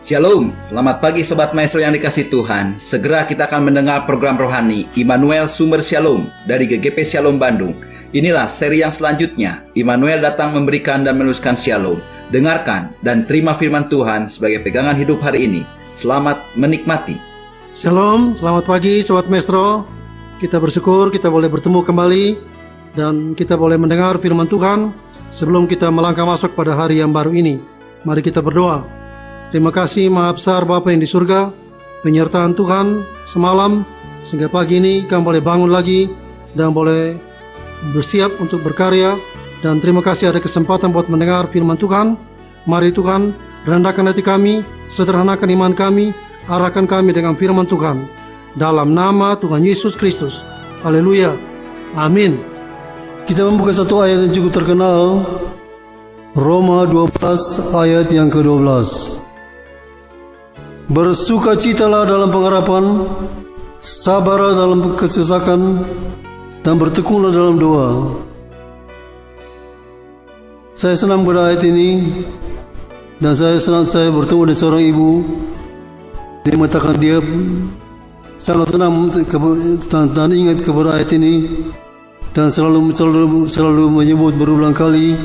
Shalom, selamat pagi Sobat Maestro yang dikasih Tuhan. Segera kita akan mendengar program rohani Immanuel Sumber Shalom dari GGP Shalom Bandung. Inilah seri yang selanjutnya. Immanuel datang memberikan dan meneruskan Shalom. Dengarkan dan terima firman Tuhan sebagai pegangan hidup hari ini. Selamat menikmati. Shalom, selamat pagi Sobat Maestro. Kita bersyukur kita boleh bertemu kembali dan kita boleh mendengar firman Tuhan sebelum kita melangkah masuk pada hari yang baru ini. Mari kita berdoa. Terima kasih Maha Besar Bapa yang di surga, penyertaan Tuhan semalam sehingga pagi ini kami boleh bangun lagi dan boleh bersiap untuk berkarya. Dan terima kasih ada kesempatan buat mendengar firman Tuhan. Mari Tuhan rendahkan hati kami, sederhanakan iman kami, arahkan kami dengan firman Tuhan. Dalam nama Tuhan Yesus Kristus. Haleluya. Amin. Kita membuka satu ayat yang cukup terkenal, Roma 12 ayat yang ke-12. Bersukacitalah dalam pengharapan, sabarlah dalam kesesakan, dan bertekunlah dalam doa. Saya senang pada ayat ini, dan saya bertemu dengan seorang ibu. Dia mengatakan dia sangat senang dan ingat kepada ayat ini, dan selalu menyebut berulang kali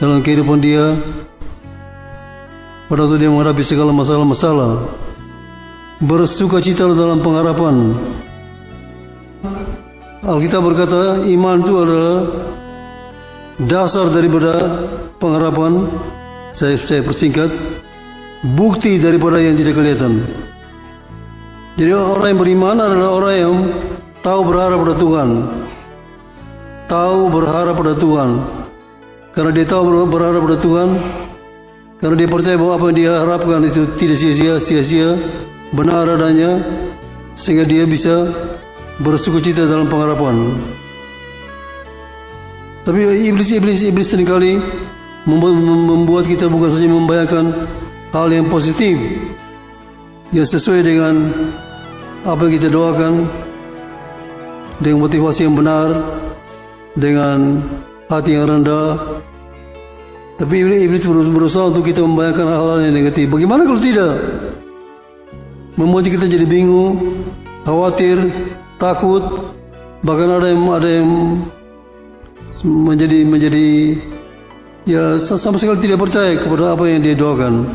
dalam kehidupan dia pada waktu dia menghadapi segala masalah-masalah. Bersukacitalah dalam pengharapan. Alkitab berkata iman itu adalah dasar daripada pengharapan. Saya persingkat, bukti daripada yang tidak kelihatan. Jadi orang yang beriman adalah orang yang tahu berharap pada Tuhan. Tahu berharap pada Tuhan. Karena dia tahu berharap pada Tuhan, karena dia percaya bahwa apa yang dia harapkan itu tidak sia-sia, benar adanya, sehingga dia bisa bersukacita dalam pengharapan. Tapi iblis seringkali membuat kita bukan saja membayangkan hal yang positif, yang sesuai dengan apa yang kita doakan, dengan motivasi yang benar, dengan hati yang rendah. Tapi iblis berusaha untuk kita membayangkan hal-hal yang negatif. Bagaimana kalau tidak? Membuat kita jadi bingung, khawatir, takut, bahkan ada yang menjadi ya sama sekali tidak percaya kepada apa yang dia doakan.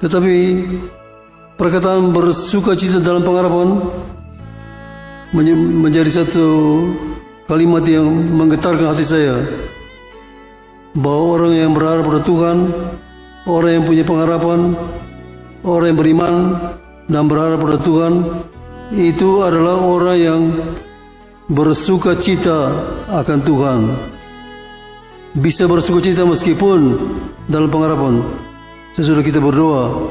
Tetapi perkataan bersukacita dalam pengharapan menjadi satu kalimat yang menggetarkan hati saya, bahwa orang yang berharap pada Tuhan, orang yang punya pengharapan, orang yang beriman dan berharap pada Tuhan, itu adalah orang yang bersukacita akan Tuhan. Bisa bersukacita meskipun dalam pengharapan. Sesudah kita berdoa.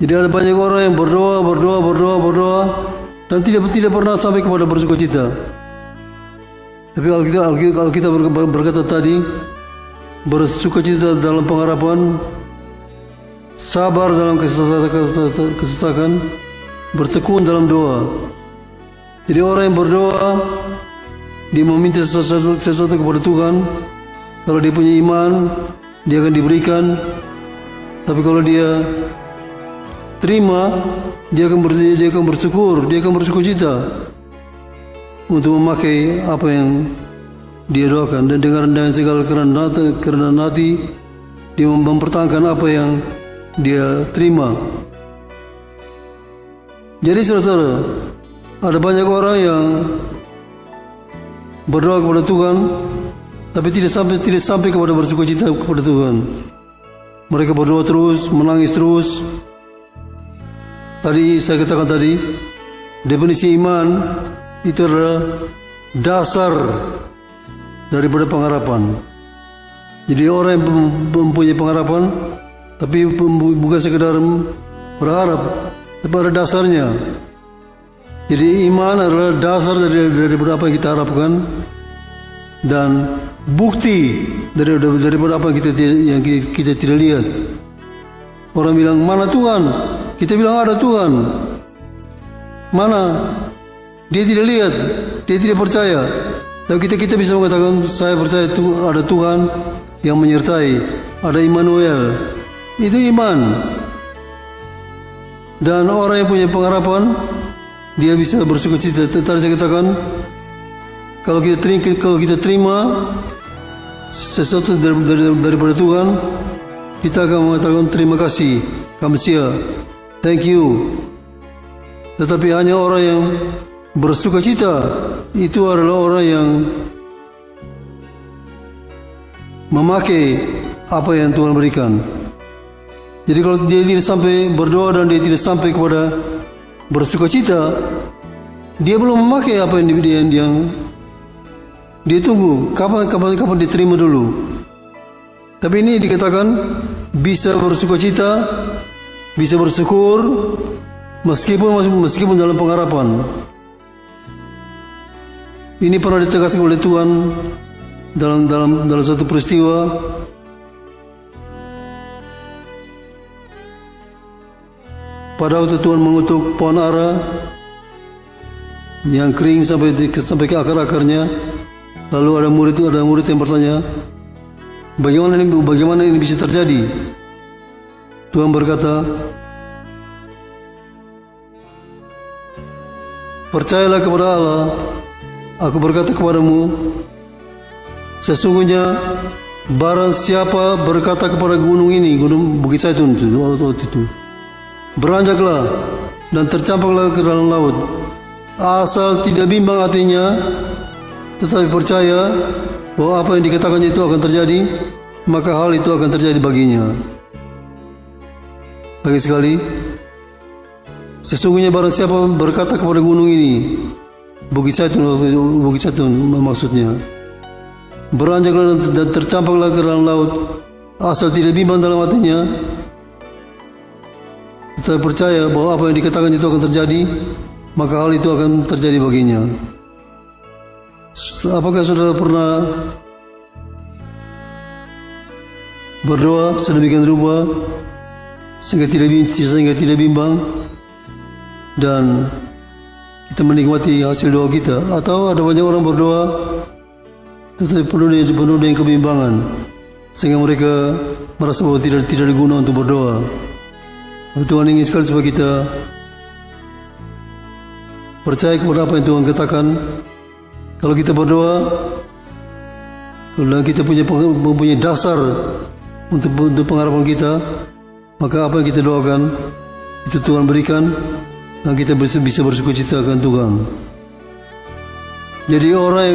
Jadi ada banyak orang yang berdoa dan tidak pernah sampai kepada bersukacita. Tapi Alkitab berkata tadi, bersukacita dalam pengharapan, sabar dalam kesesakan, bertekun dalam doa. Jadi orang yang berdoa, dia meminta sesuatu kepada Tuhan. Kalau dia punya iman, dia akan diberikan. Tapi kalau dia terima, dia akan bersyukur, dia akan bersukacita untuk memakai apa yang dia doakan. Dan dengan segala kerendahan hati, dia mempertahankan apa yang dia terima. Jadi saudara-saudara, ada banyak orang yang berdoa kepada Tuhan, tapi tidak sampai kepada bersukacita kepada Tuhan. Mereka berdoa terus, menangis terus. Tadi saya katakan definisi iman itu adalah dasar daripada pengharapan. Jadi orang yang mempunyai pengharapan, tapi bukan sekedar berharap, tapi ada dasarnya. Jadi iman adalah dasar daripada apa yang kita harapkan dan bukti daripada apa yang kita tidak lihat. Orang bilang, mana Tuhan? Kita bilang ada Tuhan. Mana? Dia tidak lihat, dia tidak percaya. Tapi kita bisa mengatakan, saya percaya ada Tuhan yang menyertai, ada Immanuel, Itu iman. Dan orang yang punya pengharapan, dia bisa bersukacita. Tadi saya katakan, kalau kita terima sesuatu daripada Tuhan, kita akan mengatakan terima kasih, kamsia, thank you. Tetapi hanya orang yang bersukacita itu adalah orang yang memakai apa yang Tuhan berikan. Jadi kalau dia tidak sampai berdoa dan dia tidak sampai kepada bersukacita, dia belum memakai apa yang dia tunggu. Kapan diterima dulu. Tapi ini dikatakan bisa bersukacita, bisa bersyukur meskipun dalam pengharapan. Ini pernah ditegaskan oleh Tuhan dalam satu peristiwa. Pada waktu Tuhan mengutuk pohon ara yang kering sampai ke akar-akarnya, lalu ada murid yang bertanya, bagaimana ini bisa terjadi? Tuhan berkata, percayalah kepada Allah. Aku berkata kepadamu, sesungguhnya barang siapa berkata kepada gunung ini, gunung Bukit Zaitun itu, beranjaklah dan tercampaklah ke dalam laut, asal tidak bimbang hatinya, tetapi percaya bahwa apa yang dikatakan itu akan terjadi, maka hal itu akan terjadi baginya. Lagi sekali, sesungguhnya barang siapa berkata kepada gunung ini, Bukit Zaitun maksudnya, beranjaklah dan tercampaklah ke dalam laut, asal tidak bimbang dalam hatinya, tetapi percaya bahwa apa yang dikatakan itu akan terjadi, maka hal itu akan terjadi baginya. Apakah saudara pernah berdoa sedemikian rupa sehingga tidak bimbang dan kita menikmati hasil doa kita? Atau ada banyak orang berdoa tetapi penuh dengan kebimbangan sehingga mereka merasa bahwa tidak ada guna untuk berdoa. Tuhan ingin sekali supaya kita percaya kepada apa yang Tuhan katakan. Kalau kita berdoa, kalau kita mempunyai dasar untuk pengharapan kita, maka apa yang kita doakan itu Tuhan berikan dan kita bisa bersukacita akan Tuhan. Jadi orang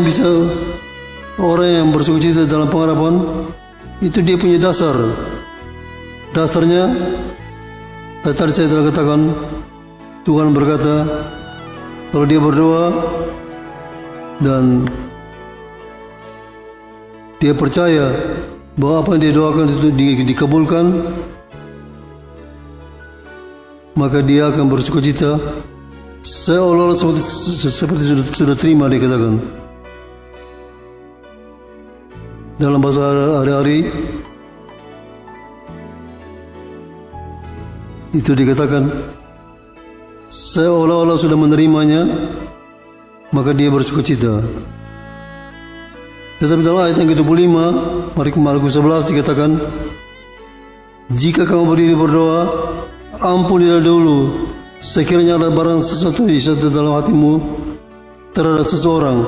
yang bersukacita dalam pengharapan itu dia punya dasar. Dasarnya tadi saya telah katakan, Tuhan berkata kalau dia berdoa dan dia percaya bahwa apa yang dia doakan itu dikabulkan, maka dia akan bersukacita seolah-olah seperti sudah terima, dikatakan. Dalam bahasa hari-hari itu dikatakan seolah-olah sudah menerimanya, maka dia bersukacita. Tetapi dalam ayat yang ke-25 Markus 11 dikatakan, jika kamu berdiri berdoa, ampunilah dulu sekiranya ada barang sesuatu dalam hatimu terhadap seseorang,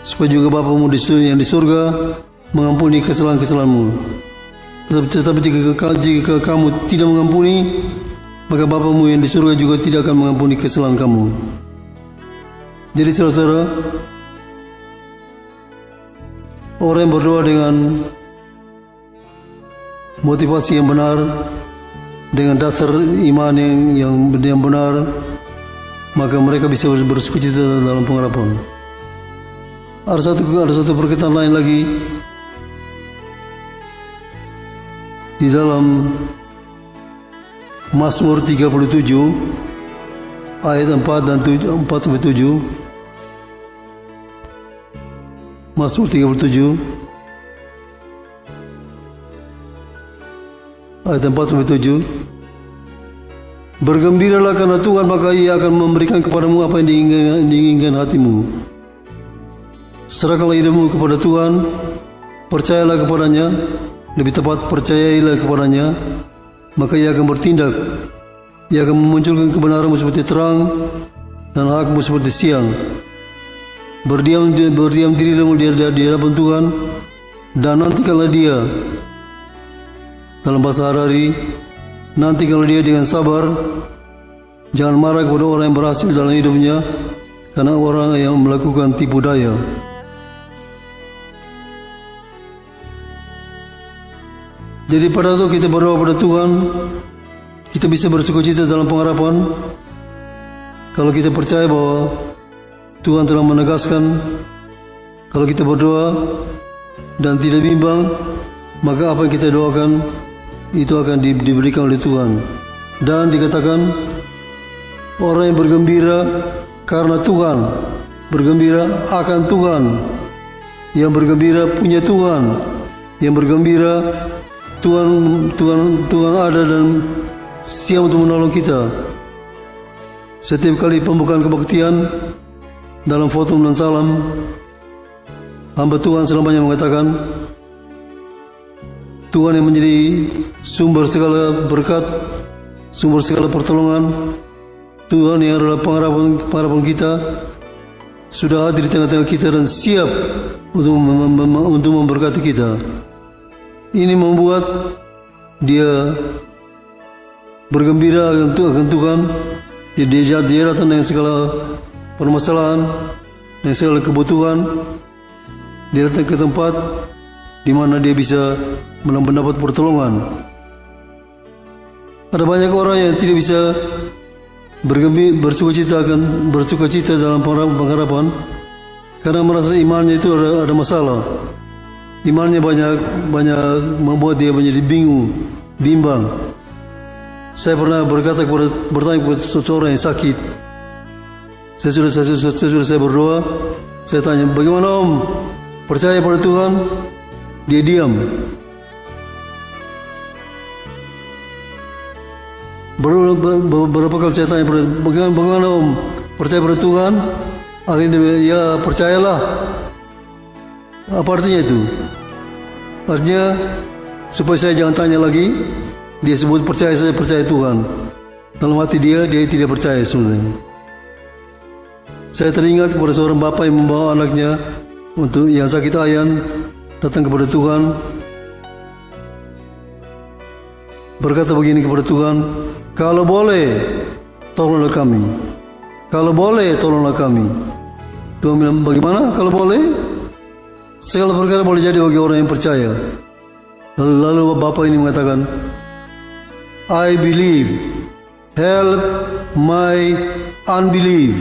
supaya juga Bapamu yang di surga mengampuni kesalahan-kesalahanmu. Tetapi jika kamu tidak mengampuni, maka Bapamu yang di surga juga tidak akan mengampuni kesalahan kamu. Jadi saudara, orang yang berdoa dengan motivasi yang benar, dengan dasar iman yang benar, maka mereka bisa bersukacita dalam pengharapan. Ada satu perkataan lain lagi di dalam Mazmur 37 ayat 4 sampai 7. Mazmur 37 ayat 4 sampai 7. Bergembiralah karena Tuhan, maka Ia akan memberikan kepadamu apa yang diinginkan hatimu. Serahkanlah hidupmu kepada Tuhan, percayalah kepadanya, lebih tepat percayailah kepadanya, maka ia akan bertindak. Ia akan memunculkan kebenaranmu seperti terang dan hakmu seperti siang. Berdiam dirilah di hadapan Tuhan, dan nantikanlah Dia. Dalam bahasa Harari, nantikanlah Dia dengan sabar. Jangan marah kepada orang yang berhasil dalam hidupnya, karena orang yang melakukan tipu daya. Jadi pada waktu kita berdoa pada Tuhan, kita bisa bersukacita dalam pengharapan. Kalau kita percaya bahwa Tuhan telah menegaskan, kalau kita berdoa dan tidak bimbang, maka apa yang kita doakan itu akan diberikan oleh Tuhan. Dan dikatakan, orang yang bergembira karena Tuhan, bergembira akan Tuhan, yang bergembira punya Tuhan, yang bergembira Tuhan ada dan siap untuk menolong kita. Setiap kali pembukaan kebaktian dalam Fotum dan Salam, hamba Tuhan selamanya mengatakan, Tuhan yang menjadi sumber segala berkat, sumber segala pertolongan, Tuhan yang adalah pengharapan kita, sudah hadir di tengah-tengah kita dan siap untuk memberkati kita. Ini membuat dia bergembira akan Tuhan. Dia datang dengan segala permasalahan, dengan segala kebutuhan. Dia datang ke tempat di mana dia bisa mendapat pertolongan. Ada banyak orang yang tidak bisa bersukacita dalam pengharapan karena merasa imannya itu ada masalah. Imannya banyak membuat dia menjadi bimbang. Saya pernah bertanya kepada seseorang yang sakit. Saya berdoa, saya tanya, bagaimana Om? Percaya pada Tuhan? Dia diam. Berapa kali saya tanya, bagaimana Om? Percaya pada Tuhan? Akhirnya ya percayalah. Apa artinya itu? Artinya supaya saya jangan tanya lagi, dia sebut percaya, saya percaya Tuhan. Dalam hati dia tidak percaya sebenarnya. Saya teringat kepada seorang bapa yang membawa anaknya untuk yang sakit ayan datang kepada Tuhan, berkata begini kepada Tuhan, kalau boleh tolonglah kami, kalau boleh tolonglah kami. Tuhan bilang, bagaimana kalau boleh? Segala perkara boleh jadi bagi orang yang percaya. Lalu bapa ini mengatakan, I believe, help my unbelief.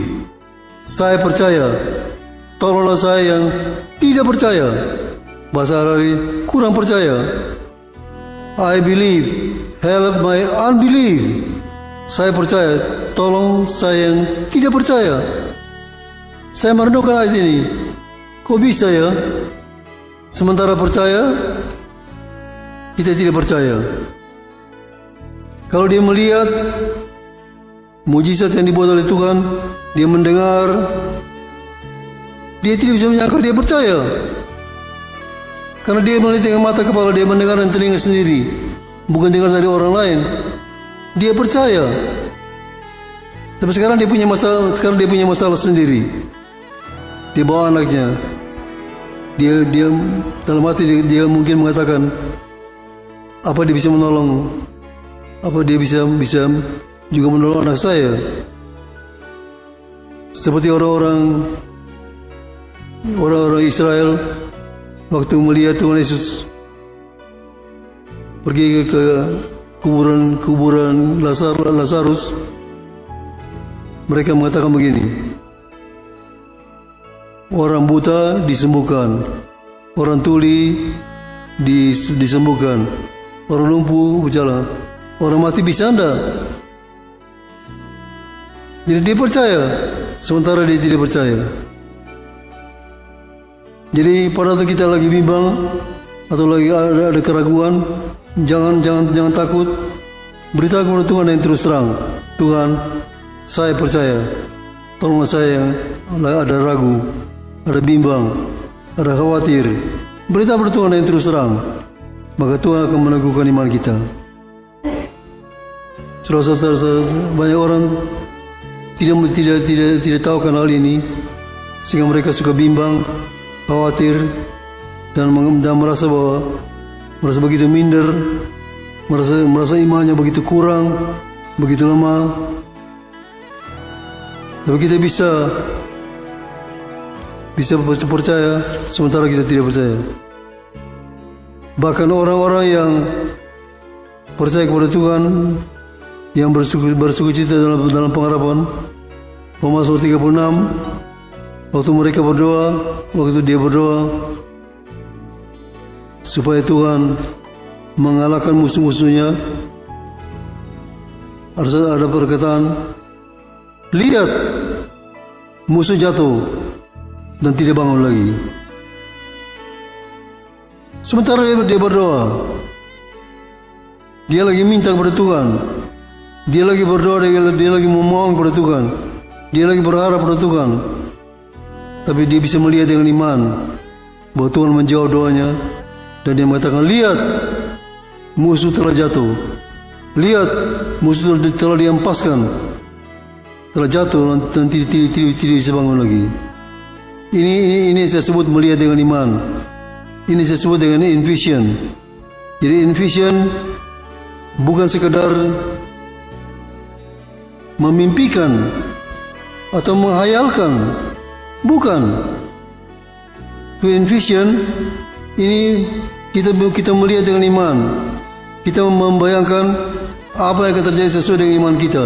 Saya percaya, tolonglah saya yang tidak percaya. Bahasa Harari, kurang percaya. I believe, help my unbelief. Saya percaya, tolong saya yang tidak percaya. Saya merenungkan ayat ini. Kok bisa ya? Sementara percaya, kita tidak percaya. Kalau dia melihat mujizat yang dibuat oleh Tuhan, dia mendengar, dia tidak bisa menyangkal dia percaya. Karena dia melihat dengan mata kepala, dia mendengar dengan telinga sendiri, bukan dengar dari orang lain. Dia percaya. Tapi sekarang dia punya masalah sendiri. Dia bawa anaknya. Dia dalam hati dia mungkin mengatakan, apa dia bisa menolong? Apa dia bisa juga menolong anak saya? Seperti orang-orang Israel waktu melihat Tuhan Yesus pergi ke kuburan Lazarus, mereka mengatakan begini, orang buta disembuhkan, orang tuli disembuhkan, orang lumpuh berjalan, orang mati bisa anda. Jadi dia percaya, sementara dia tidak percaya. Jadi pada waktu kita lagi bimbang atau lagi ada keraguan, jangan takut. Beritahu kepada Tuhan yang terus terang, Tuhan, saya percaya, tolonglah saya yang ada ragu, ada bimbang, ada khawatir. Beritahu kepada Tuhan yang terus terang, maka Tuhan akan meneguhkan iman kita. Saudara-saudara, banyak orang tidak tahu kan hal ini, sehingga mereka suka bimbang, khawatir, dan merasa begitu minder, merasa imannya begitu kurang, begitu lemah. Tapi kita bisa percaya sementara kita tidak percaya. Bahkan orang-orang yang percaya kepada Tuhan, yang bersukacita dalam pengharapan, Mazmur 36, waktu dia berdoa supaya Tuhan mengalahkan musuh-musuhnya, ada perkataan, lihat musuh jatuh dan tidak bangun lagi. Sementara dia berdoa, dia lagi minta kepada Tuhan, dia lagi berdoa, dia lagi memohon kepada Tuhan, dia lagi berharap kepada Tuhan. Tapi dia bisa melihat dengan iman bahwa Tuhan menjawab doanya, dan dia mengatakan, lihat musuh telah jatuh, lihat musuh telah diampaskan, telah jatuh dan tidak bisa bangun lagi. Ini saya sebut melihat dengan iman. Ini saya sebut dengan invision. Jadi invision bukan sekadar memimpikan atau menghayalkan, bukan. Invision ini kita melihat dengan iman. Kita membayangkan apa yang akan terjadi sesuai dengan iman kita,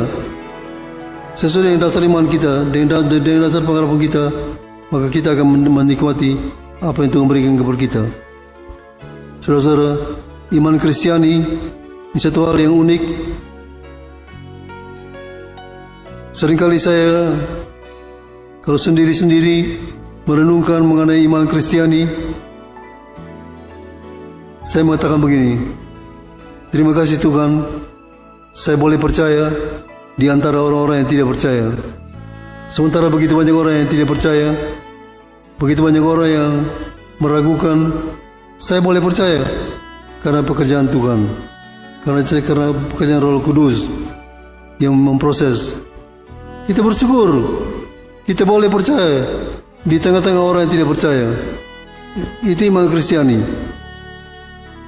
sesuai dengan dasar iman kita, dengan dasar pengharapan kita, maka kita akan menikmati apa yang Tuhan berikan kepada kita. Saudara-saudara, iman Kristiani ini satu hal yang unik. Seringkali saya kalau sendiri-sendiri merenungkan mengenai iman Kristiani, saya mengatakan begini, terima kasih Tuhan, saya boleh percaya di antara orang-orang yang tidak percaya. Sementara begitu banyak orang yang tidak percaya, begitu banyak orang yang meragukan, saya boleh percaya karena pekerjaan Tuhan, karena pekerjaan Roh Kudus yang memproses. Kita bersyukur kita boleh percaya di tengah-tengah orang yang tidak percaya. Itu iman Kristiani.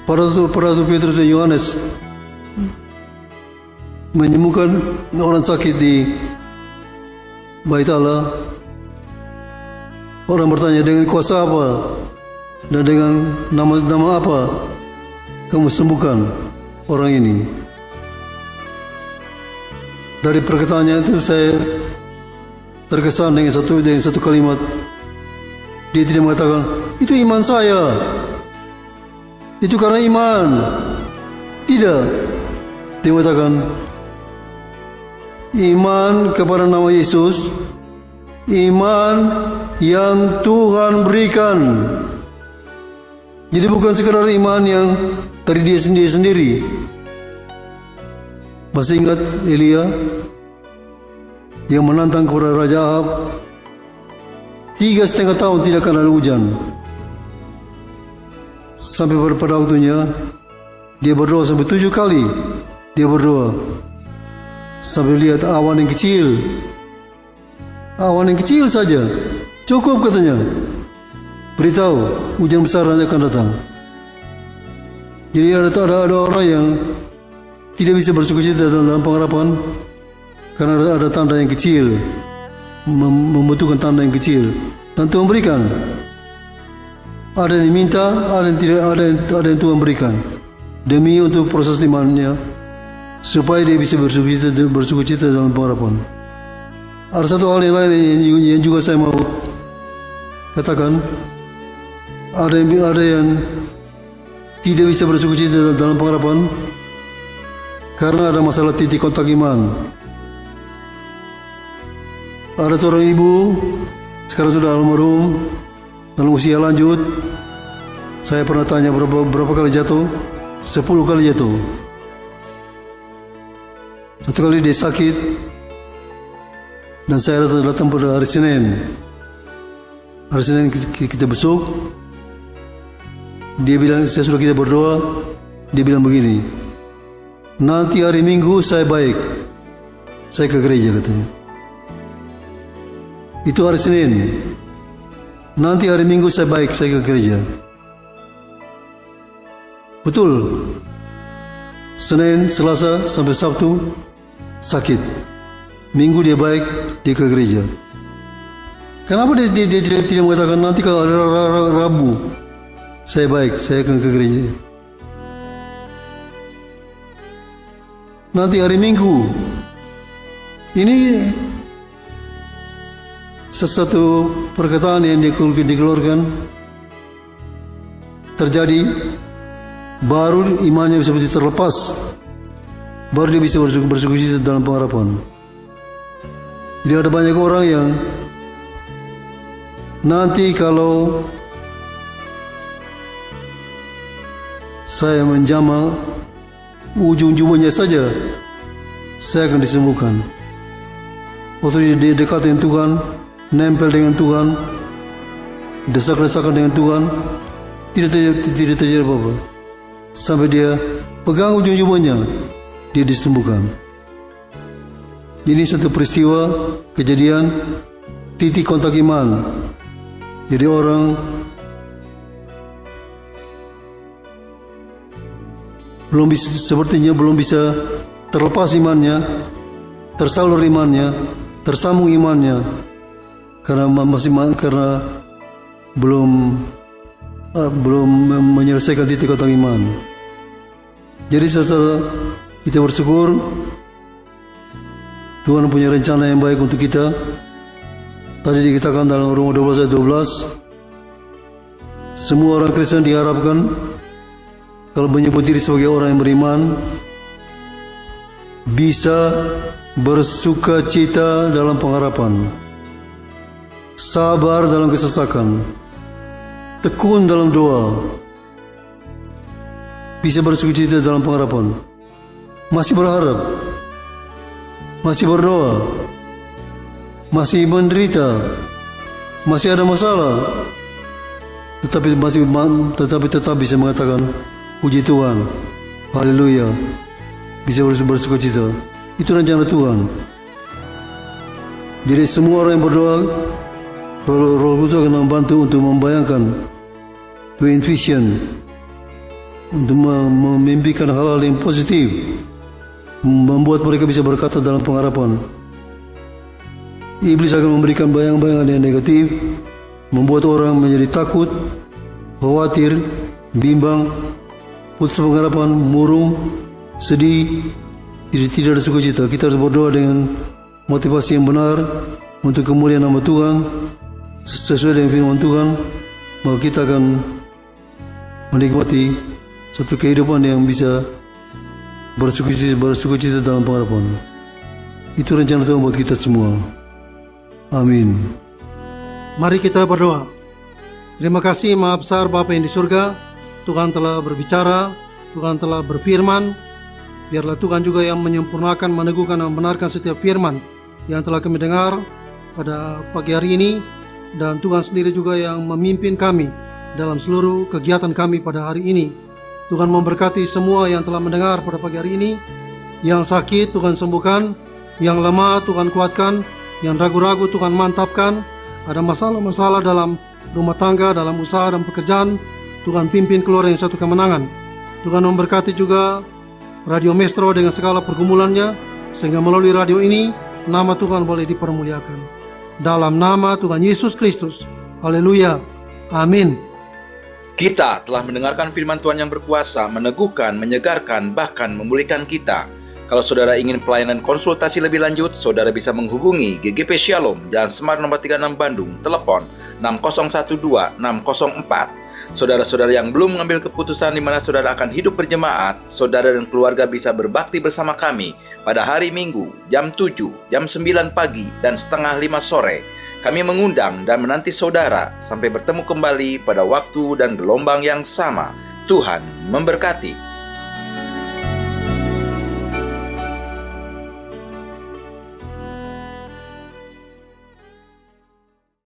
Para Rasul Petrus dan Yohanes menyembuhkan orang sakit di Bait Allah. Orang bertanya, dengan kuasa apa dan dengan nama apa kamu sembuhkan orang ini? Dari perkataannya itu saya terkesan dengan satu kalimat. Dia tidak mengatakan, itu iman saya, itu karena iman. Tidak. Dia mengatakan, iman kepada nama Yesus, iman yang Tuhan berikan. Jadi bukan sekadar iman yang dari dia sendiri. Masih ingat Elia yang menantang kepada Raja Ahab, 3,5 tahun tidak akan ada hujan. Sampai pada waktunya dia berdoa sampai 7 kali. Dia berdoa sampai lihat awan yang kecil saja cukup, katanya, beritahu hujan besar nanti akan datang. Jadi ada orang yang tidak bisa bersukacita dalam pengharapan karena ada tanda yang kecil, membutuhkan tanda yang kecil, dan Tuhan berikan. Ada yang diminta, ada yang tidak, ada yang Tuhan berikan demi untuk proses imannya, supaya dia bisa bersukacita dalam pengharapan. Ada satu hal yang lain yang juga saya mau katakan. Ada yang tidak bisa bersukacita dalam pengharapan karena ada masalah titik kontak iman. Ada seorang ibu, sekarang sudah almarhum, dalam usia lanjut. Saya pernah tanya berapa kali jatuh? 10 kali jatuh. Satu kali dia sakit, dan saya datang pada hari Senin. Hari Senin kita besuk. Dia bilang, kita berdoa. Dia bilang begini, nanti hari Minggu saya baik, saya ke gereja katanya. Itu hari Senin. Nanti hari Minggu saya baik, saya ke gereja. Betul. Senin, Selasa sampai Sabtu sakit. Minggu dia baik, dia ke gereja. Kenapa dia tidak mengatakan nanti kalau ada Rabu saya baik, saya akan ke gereja. Nanti hari Minggu. Ini sesuatu perkataan yang dikeluarkan terjadi, baru imannya bisa terlepas, baru dia bisa bersukacita dalam pengharapan. Jadi ada banyak orang yang nanti kalau saya menjamah ujung-ujungnya saja, saya akan disembuhkan. Waktu dia dekat dengan Tuhan, nempel dengan Tuhan, desak-desakan dengan Tuhan, tidak terjadi apa-apa. Sampai dia pegang ujung-ujungnya, dia disembuhkan. Ini satu peristiwa, kejadian, titik kontak iman. Jadi orang sepertinya belum bisa terlepas imannya, tersalur imannya, tersambung imannya, karena belum menyelesaikan titik kontak iman. Jadi saudara, kita bersyukur Tuhan punya rencana yang baik untuk kita. Tadi dikatakan dalam Roma 12 ayat 12, semua orang Kristen diharapkan kalau menyebut diri sebagai orang yang beriman bisa bersuka cita dalam pengharapan, sabar dalam kesesakan, tekun dalam doa, bisa bersuka cita dalam pengharapan, masih berharap, masih berdoa, masih menderita, masih ada masalah, tetapi tetap bisa mengatakan puji Tuhan, haleluya, bisa bersuka cita. Itu rencana Tuhan. Jadi semua orang yang berdoa, Roh Kudus akan membantu untuk membayangkan, to envision, untuk memimpikan hal-hal yang positif, membuat mereka bisa berkata dalam pengharapan. Iblis akan memberikan bayang-bayangan yang negatif, membuat orang menjadi takut, khawatir, bimbang, putus pengharapan, murung, sedih, tidak ada sukacita. Kita harus berdoa dengan motivasi yang benar untuk kemuliaan nama Tuhan, sesuai dengan firman Tuhan, maka kita akan menikmati satu kehidupan yang bisa bersukacita dalam pengharapan. Itu rencana Tuhan buat kita semua. Amin. Mari kita berdoa. Terima kasih Maha Besar Bapa yang di surga, Tuhan telah berbicara, Tuhan telah berfirman. Biarlah Tuhan juga yang menyempurnakan, meneguhkan dan membenarkan setiap firman yang telah kami dengar pada pagi hari ini. Dan Tuhan sendiri juga yang memimpin kami dalam seluruh kegiatan kami pada hari ini. Tuhan memberkati semua yang telah mendengar pada pagi hari ini. Yang sakit Tuhan sembuhkan, yang lemah Tuhan kuatkan, yang ragu-ragu Tuhan mantapkan. Ada masalah-masalah dalam rumah tangga, dalam usaha dan pekerjaan, Tuhan pimpin keluar yang satu kemenangan. Tuhan memberkati juga Radio Maestro dengan segala pergumulannya, sehingga melalui radio ini nama Tuhan boleh dipermuliakan. Dalam nama Tuhan Yesus Kristus. Haleluya. Amin. Kita telah mendengarkan firman Tuhan yang berkuasa, meneguhkan, menyegarkan, bahkan memulihkan kita. Kalau saudara ingin pelayanan konsultasi lebih lanjut, saudara bisa menghubungi GGP Shalom, Jalan Semar nomor 36 Bandung, telepon 6012-604. Saudara-saudara yang belum mengambil keputusan di mana saudara akan hidup berjemaat, saudara dan keluarga bisa berbakti bersama kami pada hari Minggu, jam 7, jam 9 pagi, dan setengah 5 sore. Kami mengundang dan menanti saudara sampai bertemu kembali pada waktu dan gelombang yang sama. Tuhan memberkati.